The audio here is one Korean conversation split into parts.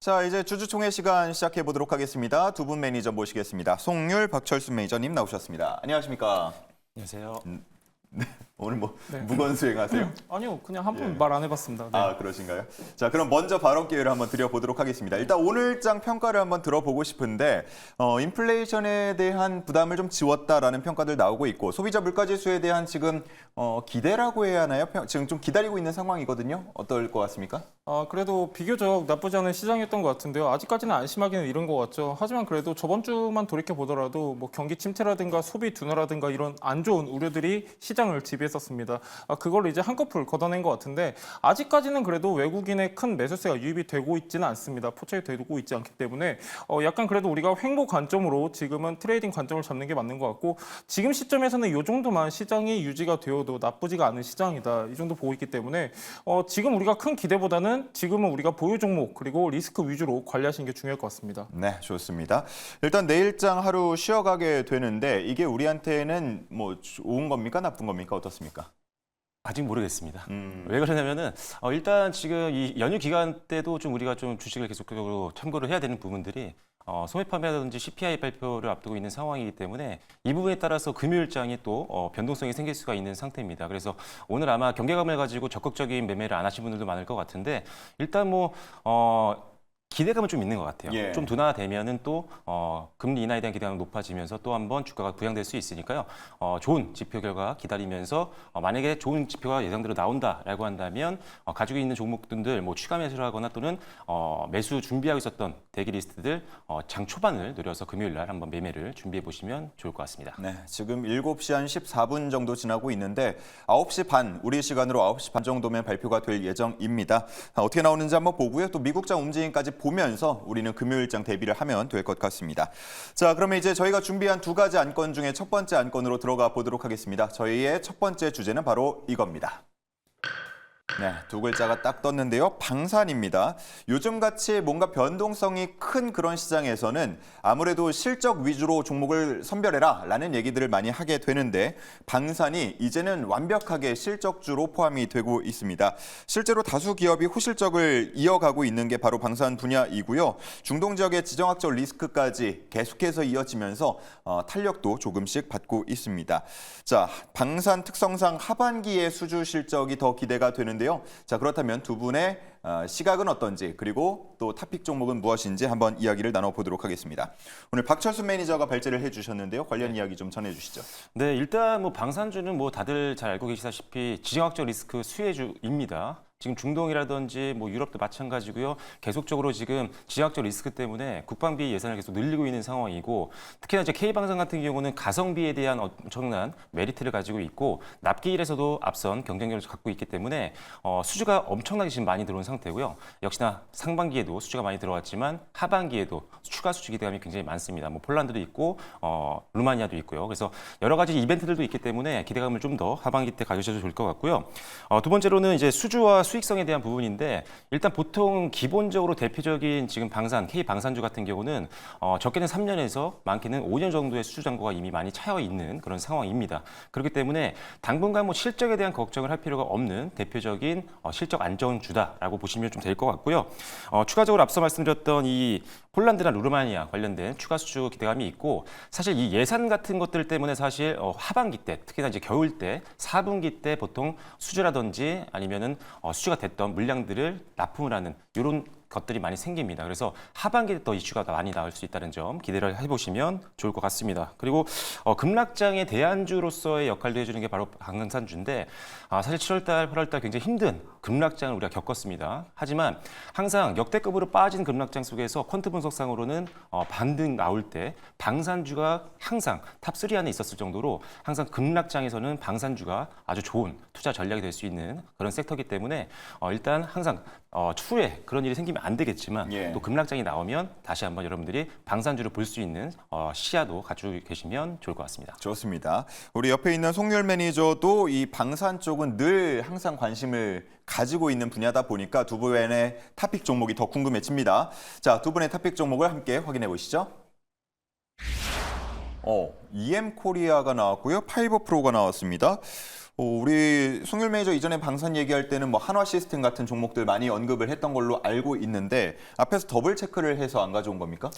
자, 이제 주주총회 시간 시작해 보도록 하겠습니다. 두 분 매니저 모시겠습니다. 송률, 박철순 매니저님 나오셨습니다. 안녕하십니까? 안녕하세요. 오늘 뭐 네. 무건 수행하세요? 아니요, 그냥 한 번 예. 말 안 해봤습니다. 네. 아, 그러신가요? 자, 그럼 먼저 발언 기회를 한번 드려보도록 하겠습니다. 일단 오늘장 평가를 한번 들어보고 싶은데 인플레이션에 대한 부담을 좀 지웠다라는 평가들 나오고 있고 소비자 물가지수에 대한 지금 기대라고 해야 하나요? 지금 좀 기다리고 있는 상황이거든요. 어떨 것 같습니까? 그래도 비교적 나쁘지 않은 시장이었던 것 같은데요. 아직까지는 안심하기는 이른 것 같죠. 하지만 그래도 저번 주만 돌이켜 보더라도 뭐 경기 침체라든가 소비 둔화라든가 이런 안 좋은 우려들이 시장을 지배했었습니다. 그걸 이제 한꺼풀 걷어낸 것 같은데 아직까지는 그래도 외국인의 큰 매수세가 유입이 되고 있지는 않습니다. 포착이 되고 있지 않기 때문에 약간 그래도 우리가 횡보 관점으로 지금은 트레이딩 관점을 잡는 게 맞는 것 같고 지금 시점에서는 이 정도만 시장이 유지가 되어도 나쁘지가 않은 시장이다. 이 정도 보고 있기 때문에 지금 우리가 큰 기대보다는 지금은 우리가 보유 종목 그리고 리스크 위주로 관리하시는 게 중요할 것 같습니다. 네, 좋습니다. 일단 내일장 하루 쉬어가게 되는데 이게 우리한테는 뭐 좋은 겁니까? 나쁜 겁니까? 어떻습니까? 아직 모르겠습니다. 왜 그러냐면은 일단 지금 이 연휴 기간 때도 좀 우리가 좀 주식을 계속적으로 참고를 해야 되는 부분들이 소매 판매라든지 CPI 발표를 앞두고 있는 상황이기 때문에 이 부분에 따라서 금요일장이 또 변동성이 생길 수가 있는 상태입니다. 그래서 오늘 아마 경계감을 가지고 적극적인 매매를 안 하신 분들도 많을 것 같은데 일단 뭐 기대감은 좀 있는 것 같아요. 예. 좀 둔화되면은 또 금리 인하에 대한 기대감이 높아지면서 또 한번 주가가 부양될 수 있으니까요. 좋은 지표 결과 기다리면서 만약에 좋은 지표가 예상대로 나온다라고 한다면 가지고 있는 종목들 뭐 추가 매수를 하거나 또는 매수 준비하고 있었던 대기 리스트들 장 초반을 노려서 금요일 날 한번 매매를 준비해 보시면 좋을 것 같습니다. 네, 지금 7시 한 14분 정도 지나고 있는데 9시 반, 우리 시간으로 9시 반 정도면 발표가 될 예정입니다. 어떻게 나오는지 한번 보고요. 또 미국장 움직임까지 보면서 우리는 금요일장 대비를 하면 될 것 같습니다. 자, 그러면 이제 저희가 준비한 두 가지 안건 중에 첫 번째 안건으로 들어가 보도록 하겠습니다. 저희의 첫 번째 주제는 바로 이겁니다. 네, 두 글자가 딱 떴는데요. 방산입니다. 요즘같이 뭔가 변동성이 큰 그런 시장에서는 아무래도 실적 위주로 종목을 선별해라 라는 얘기들을 많이 하게 되는데 방산이 이제는 완벽하게 실적주로 포함이 되고 있습니다. 실제로 다수 기업이 호실적을 이어가고 있는 게 바로 방산 분야이고요. 중동 지역의 지정학적 리스크까지 계속해서 이어지면서 탄력도 조금씩 받고 있습니다. 자, 방산 특성상 하반기에 수주 실적이 더 기대가 되는데요. 자, 그렇다면 두 분의 시각은 어떤지 그리고 또 탑픽 종목은 무엇인지 한번 이야기를 나눠보도록 하겠습니다. 오늘 박철순 매니저가 발제를 해주셨는데요. 관련 이야기 좀 전해주시죠. 네, 일단 뭐 방산주는 뭐 다들 잘 알고 계시다시피 지정학적 리스크 수혜주입니다. 지금 중동이라든지 뭐 유럽도 마찬가지고요. 계속적으로 지금 지정학적 리스크 때문에 국방비 예산을 계속 늘리고 있는 상황이고 특히나 이제 K방산 같은 경우는 가성비에 대한 엄청난 메리트를 가지고 있고 납기일에서도 앞선 경쟁력을 갖고 있기 때문에 수주가 엄청나게 지금 많이 들어온 상태고요. 역시나 상반기에도 수주가 많이 들어왔지만 하반기에도 추가 수주 기대감이 굉장히 많습니다. 뭐 폴란드도 있고 루마니아도 있고요. 그래서 여러 가지 이벤트들도 있기 때문에 기대감을 좀 더 하반기 때 가지셔도 좋을 것 같고요. 두 번째로는 이제 수주와 수익성에 대한 부분인데 일단 보통 기본적으로 대표적인 지금 방산, K방산주 같은 경우는 적게는 3년에서 많게는 5년 정도의 수주 잔고가 이미 많이 차여 있는 그런 상황입니다. 그렇기 때문에 당분간 뭐 실적에 대한 걱정을 할 필요가 없는 대표적인 실적 안정주다라고 보시면 좀 될 것 같고요. 추가적으로 앞서 말씀드렸던 이 폴란드나 루마니아 관련된 추가 수주 기대감이 있고 사실 이 예산 같은 것들 때문에 사실 하반기 때 특히나 이제 겨울 때 4분기 때 보통 수주라든지 아니면은 수주가 됐던 물량들을 납품을 하는 이런 것들이 많이 생깁니다. 그래서 하반기에 더 이슈가 많이 나올 수 있다는 점 기대를 해보시면 좋을 것 같습니다. 그리고 급락장의 대안주로서의 역할도 해주는 게 바로 방산주인데 사실 7월달, 8월달 굉장히 힘든 급락장을 우리가 겪었습니다. 하지만 항상 역대급으로 빠진 급락장 속에서 퀀트 분석상으로는 반등 나올 때 방산주가 항상 탑3 안에 있었을 정도로 항상 급락장에서는 방산주가 아주 좋은 투자 전략이 될 수 있는 그런 섹터이기 때문에 일단 항상 추후에 그런 일이 생기면 안 되겠지만 예. 또 급락장이 나오면 다시 한번 여러분들이 방산주를 볼 수 있는 시야도 가지고 계시면 좋을 것 같습니다. 좋습니다. 우리 옆에 있는 송률 매니저도 이 방산 쪽은 늘 항상 관심을 가지고 있는 분야다 보니까 두 분의 탑픽 종목이 더 궁금해집니다. 자, 두 분의 탑픽 종목을 함께 확인해 보시죠. EM 코리아가 나왔고요. 파이버 프로가 나왔습니다. 우리 송율 매니저 이전에 방산 얘기할 때는 뭐 한화 시스템 같은 종목들 많이 언급을 했던 걸로 알고 있는데 앞에서 더블 체크를 해서 안 가져온 겁니까?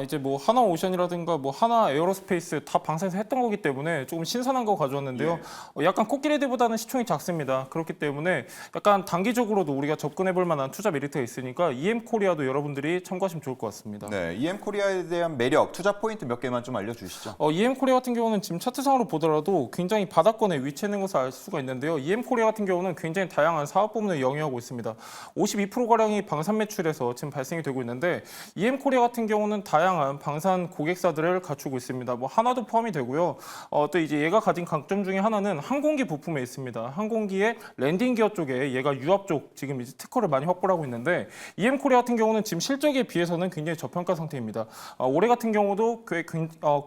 이제 뭐 하나오션이라든가 뭐 하나 에어로스페이스 다 방산에서 했던 거기 때문에 조금 신선한 거 가져왔는데요. 약간 코끼리들보다는 시총이 작습니다. 그렇기 때문에 약간 단기적으로도 우리가 접근해 볼 만한 투자 메리트가 있으니까 EM코리아도 여러분들이 참고하시면 좋을 것 같습니다. 네, EM코리아에 대한 매력, 투자 포인트 몇 개만 좀 알려주시죠. EM코리아 같은 경우는 지금 차트상으로 보더라도 굉장히 바닥권에 위치해 있는 것을 알 수가 있는데요. EM코리아 같은 경우는 굉장히 다양한 사업 부문을 영위하고 있습니다. 52%가량이 방산 매출에서 지금 발생이 되고 있는데 EM코리아 같은 경우는 다양한 방산 고객사들을 갖추고 있습니다. 뭐 하나도 포함이 되고요. 또 이제 얘가 가진 강점 중에 하나는 항공기 부품에 있습니다. 항공기의 랜딩 기어 쪽에 얘가 유압 쪽 지금 이제 특허를 많이 확보를 하고 있는데 EM코리아 같은 경우는 지금 실적에 비해서는 굉장히 저평가 상태입니다. 올해 같은 경우도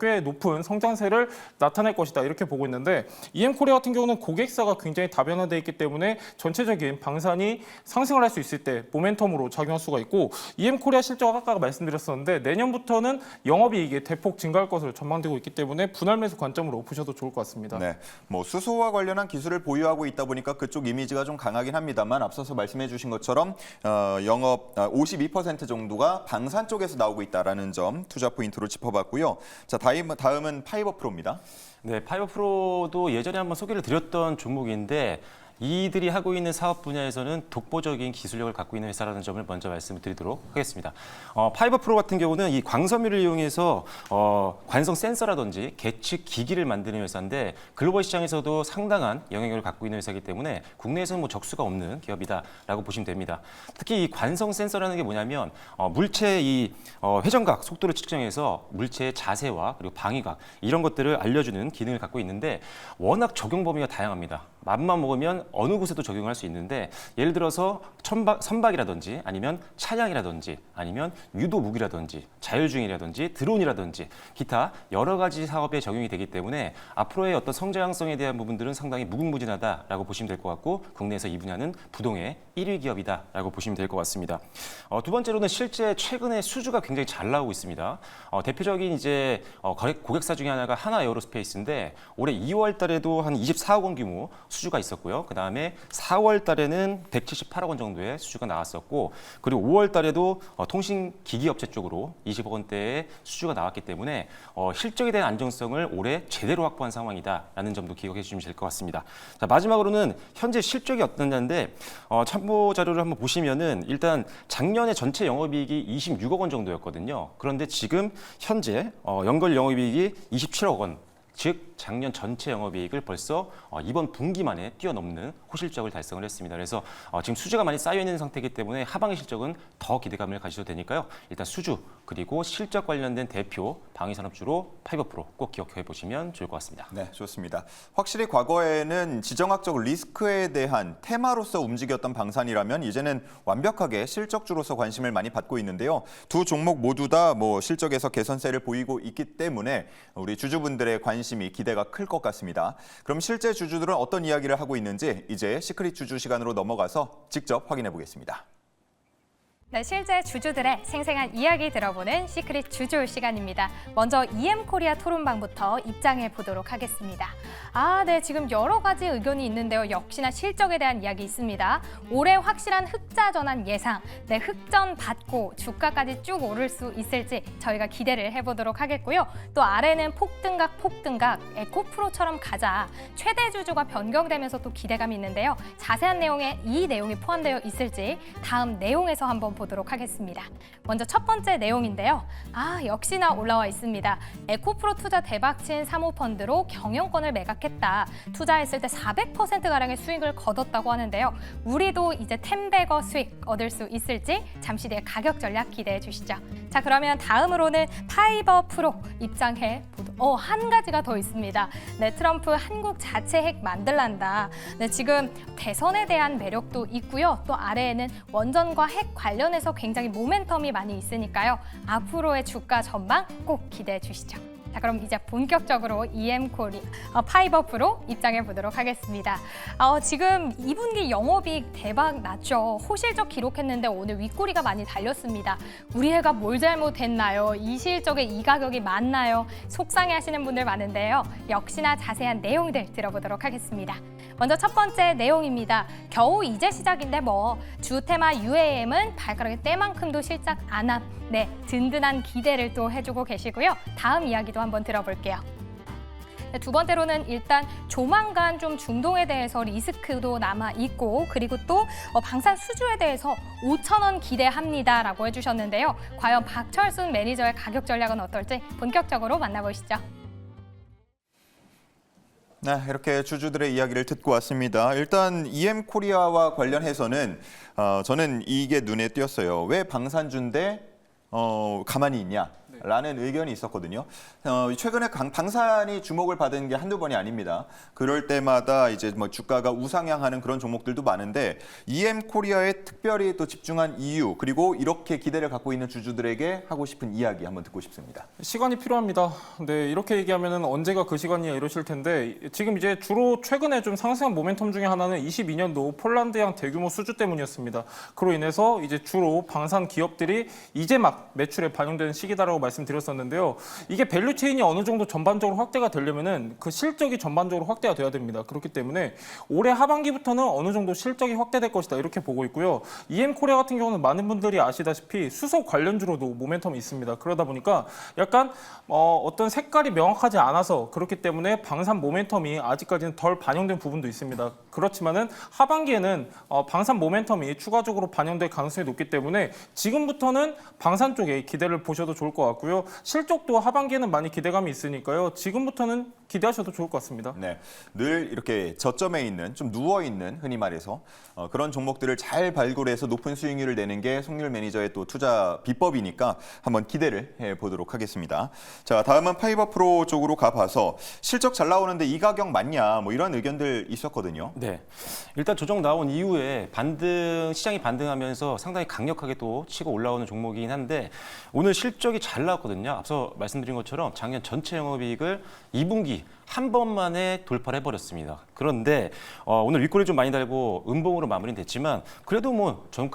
꽤 높은 성장세를 나타낼 것이다 이렇게 보고 있는데 EM코리아 같은 경우는 고객사가 굉장히 다변화되어 있기 때문에 전체적인 방산이 상승을 할 수 있을 때 모멘텀으로 작용할 수가 있고 EM코리아 실적 아까 말씀드렸었는데 내년부터는 영업이익이 대폭 증가할 것으로 전망되고 있기 때문에 분할 매수 관점으로 보셔도 좋을 것 같습니다. 네, 뭐 수소와 관련한 기술을 보유하고 있다 보니까 그쪽 이미지가 좀 강하긴 합니다만 앞서서 말씀해주신 것처럼 영업 52% 정도가 방산 쪽에서 나오고 있다라는 점 투자 포인트로 짚어봤고요. 자, 다음은 파이버 프로입니다. 네, 파이버 프로도 예전에 한번 소개를 드렸던 종목인데 이들이 하고 있는 사업 분야에서는 독보적인 기술력을 갖고 있는 회사라는 점을 먼저 말씀을 드리도록 하겠습니다. 파이버 프로 같은 경우는 이 광섬유를 이용해서 관성 센서라든지 계측 기기를 만드는 회사인데 글로벌 시장에서도 상당한 영향력을 갖고 있는 회사이기 때문에 국내에서는 뭐 적수가 없는 기업이다라고 보시면 됩니다. 특히 이 관성 센서라는 게 뭐냐면 물체의 이 회전각 속도를 측정해서 물체의 자세와 그리고 방위각 이런 것들을 알려주는 기능을 갖고 있는데 워낙 적용 범위가 다양합니다. 맘만 먹으면 어느 곳에도 적용할 수 있는데 예를 들어서 선박이라든지 아니면 차량이라든지 아니면 유도 무기라든지 자율주행이라든지 드론이라든지 기타 여러 가지 사업에 적용이 되기 때문에 앞으로의 어떤 성장성에 대한 부분들은 상당히 무궁무진하다라고 보시면 될 것 같고 국내에서 이 분야는 부동의 1위 기업이다라고 보시면 될 것 같습니다. 두 번째로는 실제 최근에 수주가 굉장히 잘 나오고 있습니다. 대표적인 이제 고객사 중에 하나가 하나 에어로스페이스인데 올해 2월 달에도 한 24억 원 규모 수주가 있었고요. 그다음에 4월 달에는 178억 원 정도의 수주가 나왔었고 그리고 5월 달에도 통신기기 업체 쪽으로 20억 원대의 수주가 나왔기 때문에 실적에 대한 안정성을 올해 제대로 확보한 상황이다라는 점도 기억해 주시면 될 것 같습니다. 자, 마지막으로는 현재 실적이 어떠냐인데 참고 자료를 한번 보시면은 일단 작년에 전체 영업이익이 26억 원 정도였거든요. 그런데 지금 현재 연결 영업이익이 27억 원. 즉 작년 전체 영업이익을 벌써 이번 분기만에 뛰어넘는 호실적을 달성을 했습니다. 그래서 지금 수주가 많이 쌓여 있는 상태이기 때문에 하반기 실적은 더 기대감을 가지셔도 되니까요. 일단 수주 그리고 실적 관련된 대표 방위산업주로 파이버 프로 꼭 기억해 보시면 좋을 것 같습니다. 네, 좋습니다. 확실히 과거에는 지정학적 리스크에 대한 테마로서 움직였던 방산이라면 이제는 완벽하게 실적주로서 관심을 많이 받고 있는데요. 두 종목 모두 다 뭐 실적에서 개선세를 보이고 있기 때문에 우리 주주분들의 관심이 기대가 클 것 같습니다. 그럼 실제 주주들은 어떤 이야기를 하고 있는지 이제 시크릿 주주 시간으로 넘어가서 직접 확인해 보겠습니다. 네, 실제 주주들의 생생한 이야기 들어보는 시크릿 주주 시간입니다. 먼저 EM코리아 토론방부터 입장해 보도록 하겠습니다. 네, 지금 여러 가지 의견이 있는데요. 역시나 실적에 대한 이야기 있습니다. 올해 확실한 흑자 전환 예상, 네, 흑전 받고 주가까지 쭉 오를 수 있을지 저희가 기대를 해보도록 하겠고요. 또 아래는 폭등각, 에코프로처럼 가자. 최대 주주가 변경되면서 또 기대감이 있는데요. 자세한 내용에 이 내용이 포함되어 있을지 다음 내용에서 한번 보도록 하겠습니다. 먼저 첫 번째 내용인데요. 역시나 올라와 있습니다. 에코프로 투자 대박친 사모펀드로 경영권을 매각했다. 투자했을 때 400%가량의 수익을 거뒀다고 하는데요. 우리도 이제 10배거 수익 얻을 수 있을지 잠시 뒤에 가격 전략 기대해 주시죠. 자, 그러면 다음으로는 파이버 프로 입장해 보도록. 한 가지가 더 있습니다. 네, 트럼프 한국 자체 핵 만들란다. 네, 지금 대선에 대한 매력도 있고요. 또 아래에는 원전과 핵 관련해서 굉장히 모멘텀이 많이 있으니까요. 앞으로의 주가 전망 꼭 기대해 주시죠. 자, 그럼 이제 본격적으로 EM코리아 파이버 프로 입장해 보도록 하겠습니다. 지금 2분기 영업이익 대박 났죠. 호실적 기록했는데 오늘 윗꼬리가 많이 달렸습니다. 우리 애가 뭘 잘못했나요? 이 실적에 이 가격이 맞나요? 속상해하시는 분들 많은데요. 역시나 자세한 내용들 들어보도록 하겠습니다. 먼저 첫 번째 내용입니다. 겨우 이제 시작인데 뭐 주 테마 UAM은 발가락의 때만큼도 실작 안 함. 네, 든든한 기대를 또 해주고 계시고요. 다음 이야기도 한번 들어볼게요. 네, 두 번째로는 일단 조만간 좀 중동에 대해서 리스크도 남아 있고 그리고 또 방산 수주에 대해서 5천 원 기대합니다라고 해주셨는데요. 과연 박철순 매니저의 가격 전략은 어떨지 본격적으로 만나보시죠. 네, 이렇게 주주들의 이야기를 듣고 왔습니다. 일단 EM코리아와 관련해서는 저는 이게 눈에 띄었어요. 왜 방산주인데 가만히 있냐? 라는 의견이 있었거든요. 최근에 방산이 주목을 받은 게 한두 번이 아닙니다. 그럴 때마다 이제 뭐 주가가 우상향하는 그런 종목들도 많은데 EM코리아에 특별히 또 집중한 이유 그리고 이렇게 기대를 갖고 있는 주주들에게 하고 싶은 이야기 한번 듣고 싶습니다. 시간이 필요합니다. 네, 이렇게 얘기하면은 언제가 그 시간이야 이러실 텐데 지금 이제 주로 최근에 좀 상승한 모멘텀 중에 하나는 22년도 폴란드양 대규모 수주 때문이었습니다. 그로 인해서 이제 주로 방산 기업들이 이제 막 매출에 반영되는 시기다라고 말씀드렸었는데요. 이게 밸류 체인이 어느 정도 전반적으로 확대가 되려면은 그 실적이 전반적으로 확대가 돼야 됩니다. 그렇기 때문에 올해 하반기부터는 어느 정도 실적이 확대될 것이다 이렇게 보고 있고요. EM코리아 같은 경우는 많은 분들이 아시다시피 수소 관련주로도 모멘텀이 있습니다. 그러다 보니까 약간 어떤 색깔이 명확하지 않아서 그렇기 때문에 방산 모멘텀이 아직까지는 덜 반영된 부분도 있습니다. 그렇지만은 하반기에는 방산 모멘텀이 추가적으로 반영될 가능성이 높기 때문에 지금부터는 방산 쪽에 기대를 보셔도 좋을 것 같고요. 실적도 하반기에는 많이 기대감이 있으니까요. 지금부터는 기대하셔도 좋을 것 같습니다. 네, 늘 이렇게 저점에 있는 좀 누워 있는 흔히 말해서 그런 종목들을 잘 발굴해서 높은 수익률을 내는 게 송률 매니저의 또 투자 비법이니까 한번 기대를 해보도록 하겠습니다. 자, 다음은 파이버프로 쪽으로 가봐서 실적 잘 나오는데 이 가격 맞냐 뭐 이런 의견들 있었거든요. 네, 일단 조정 나온 이후에 시장이 반등하면서 상당히 강력하게 또 치고 올라오는 종목이긴 한데 오늘 실적이 잘 나왔거든요. 앞서 말씀드린 것처럼 작년 전체 영업이익을 2분기 한 번만에 돌파를 해버렸습니다. 그런데 오늘 윗골이 좀 많이 달고 음봉으로 마무리는 됐지만 그래도 뭐 전일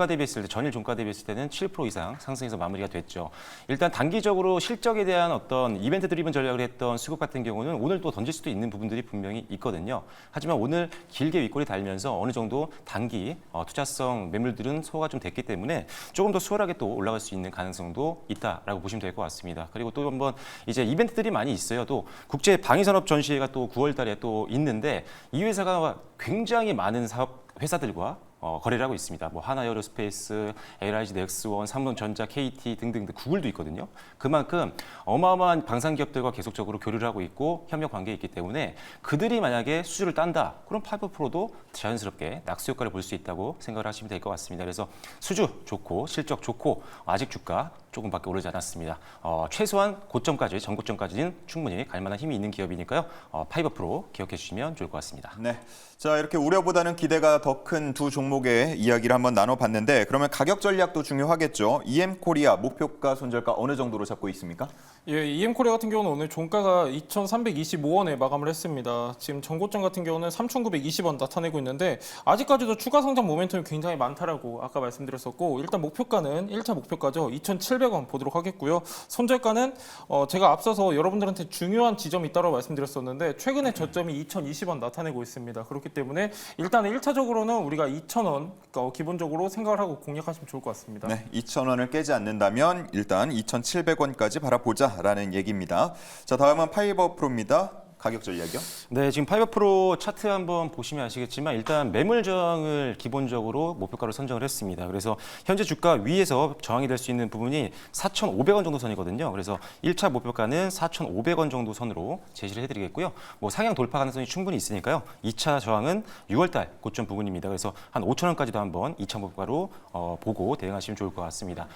종가 대비했을 때는 7% 이상 상승해서 마무리가 됐죠. 일단 단기적으로 실적에 대한 어떤 이벤트 드리븐 전략을 했던 수급 같은 경우는 오늘 또 던질 수도 있는 부분들이 분명히 있거든요. 하지만 오늘 길게 윗골이 달면서 어느 정도 단기 투자성 매물들은 소화가 좀 됐기 때문에 조금 더 수월하게 또 올라갈 수 있는 가능성도 있다라고 보시면 될 것 같습니다. 그리고 또 한번 이제 이벤트들이 많이 있어요. 또 국제 방위산업 전시회가 또 9월 달에 또 있는데 이 회사가 굉장히 많은 회사들과 거래를 하고 있습니다. 뭐 하나에어로스페이스, LIG, 넥스원, 삼성전자, KT 등등 구글도 있거든요. 그만큼 어마어마한 방산 기업들과 계속적으로 교류를 하고 있고 협력 관계에 있기 때문에 그들이 만약에 수주를 딴다. 그럼 파이버프로도 자연스럽게 낙수 효과를 볼 수 있다고 생각을 하시면 될 것 같습니다. 그래서 수주 좋고 실적 좋고 아직 주가 조금밖에 오르지 않았습니다. 최소한 고점까지 전고점까지는 충분히 갈 만한 힘이 있는 기업이니까요. 파이버프로 기억해 주시면 좋을 것 같습니다. 네, 자 이렇게 우려보다는 기대가 더 큰 두 종목의 이야기를 한번 나눠봤는데 그러면 가격 전략도 중요하겠죠. EM코리아 목표가 손절가 어느 정도로 잡고 있습니까? 예, EM코리아 같은 경우는 오늘 종가가 2,325원에 마감을 했습니다. 지금 전고점 같은 경우는 3,920원 나타내고 있는데 아직까지도 추가 성장 모멘텀이 굉장히 많다라고 아까 말씀드렸었고 일단 목표가는 1차 목표가죠. 2,700원 보도록 하겠고요. 손절가는 제가 앞서서 여러분들한테 중요한 지점이 있다고 말씀드렸었는데 최근에 저점이 2,020원 나타내고 있습니다. 그렇기 때문에 일단 1차적으로는 우리가 2,000원 기본적으로 생각을 하고 공략하시면 좋을 것 같습니다. 네, 2,000원을 깨지 않는다면 일단 2,700원까지 바라보자라는 얘기입니다. 자, 다음은 파이버프로입니다. 가격 전략이요? 네, 지금 파이버프로 차트 한번 보시면 아시겠지만 일단 매물 저항을 기본적으로 목표가로 선정을 했습니다. 그래서 현재 주가 위에서 저항이 될 수 있는 부분이 4,500원 정도 선이거든요. 그래서 1차 목표가는 4,500원 정도 선으로 제시를 해드리겠고요. 뭐 상향 돌파 가능성이 충분히 있으니까요. 2차 저항은 6월달 고점 부분입니다. 그래서 한 5,000원까지도 한번 2차 목표가로 보고 대응하시면 좋을 것 같습니다.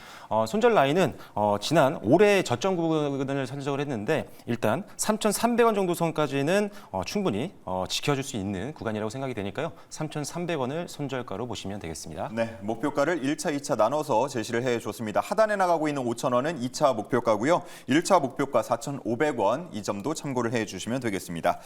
손절 라인은 지난 올해 저점 구간을 선정을 했는데 일단 3,300원 정도 선 까지는 충분히 지켜줄 수 있는 구간이라고 생각이 되니까요. 3,300원을 손절가로 보시면 되겠습니다. 네, 목표가를 1차, 2차 나눠서 제시를 해줬습니다. 하단에 나가고 있는 5,000원은 2차 목표가고요. 1차 목표가 4,500원 이 점도 참고를 해주시면 되겠습니다.